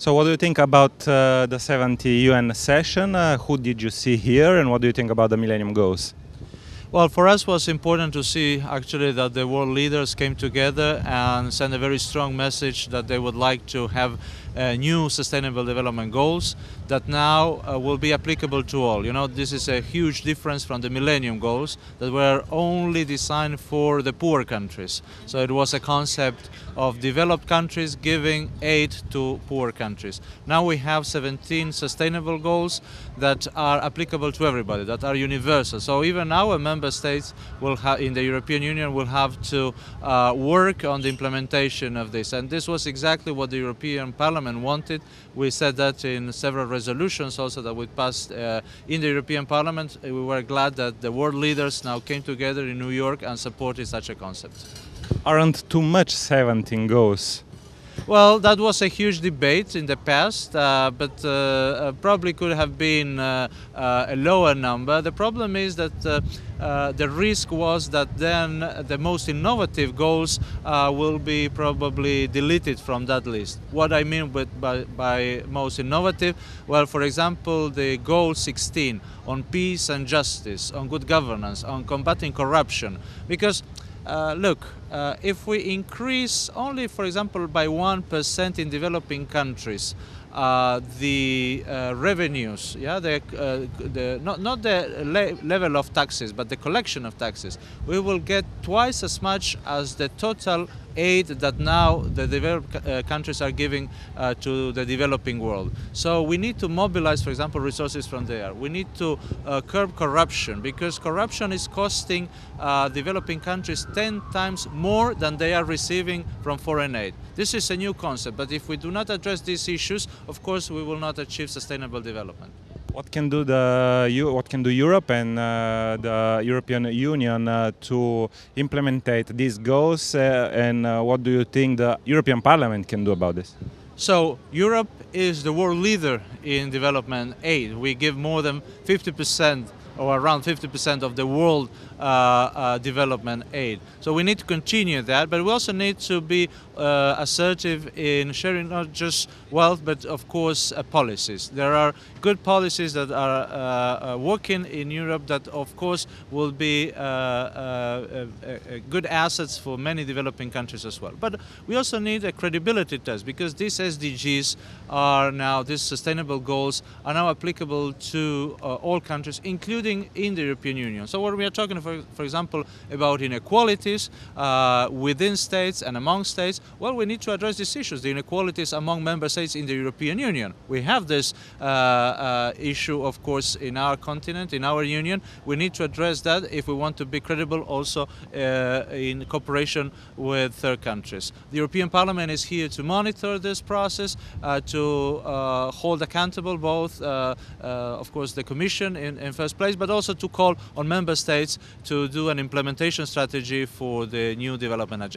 So what do you think about the 70th UN session? Who did you see here, and what do you think about the Millennium Goals? Well, for us it was important to see actually that the world leaders came together and sent a very strong message that they would like to have new sustainable development goals that now will be applicable to all. You know, this is a huge difference from the Millennium Goals that were only designed for the poor countries. So it was a concept of developed countries giving aid to poor countries. Now we have 17 sustainable goals that are applicable to everybody, that are universal. So even our member states will in the European Union will have to work on the implementation of this. And this was exactly what the European Parliament wanted. We said that in several resolutions also that we passed in the European Parliament. We were glad that the world leaders now came together in New York and supported such a concept. Aren't too much 17 goals? Well, that was a huge debate in the past, but probably could have been a lower number. The problem is that the risk was that then the most innovative goals will be probably deleted from that list. What I mean by most innovative, well, for example, the goal 16 on peace and justice, on good governance, on combating corruption, because look, if we increase only, for example, by 1% in developing countries, the revenues, yeah, not the level of taxes, but the collection of taxes, we will get twice as much as the total aid that now the developed countries are giving to the developing world. So we need to mobilize, for example, resources from there. We need to curb corruption, because corruption is costing developing countries 10 times more than they are receiving from foreign aid. This is a new concept, but if we do not address these issues, of course we will not achieve sustainable development. What can do Europe and the European Union to implement these goals, and what do you think the European Parliament can do about this? So Europe is the world leader in development aid. We give more than 50% or around 50% of the world development aid. So we need to continue that, but we also need to be assertive in sharing not just wealth, but of course policies. There are good policies that are working in Europe that of course will be good assets for many developing countries as well. But we also need a credibility test, because these SDGs are now, these sustainable goals are now applicable to all countries, including in the European Union. So when we are talking, for example, about inequalities within states and among states, well, we need to address these issues, the inequalities among member states in the European Union. We have this issue, of course, in our continent, in our union. We need to address that if we want to be credible also in cooperation with third countries. The European Parliament is here to monitor this process, to hold accountable both, of course, the Commission in first place, but also to call on member states to do an implementation strategy for the new development agenda.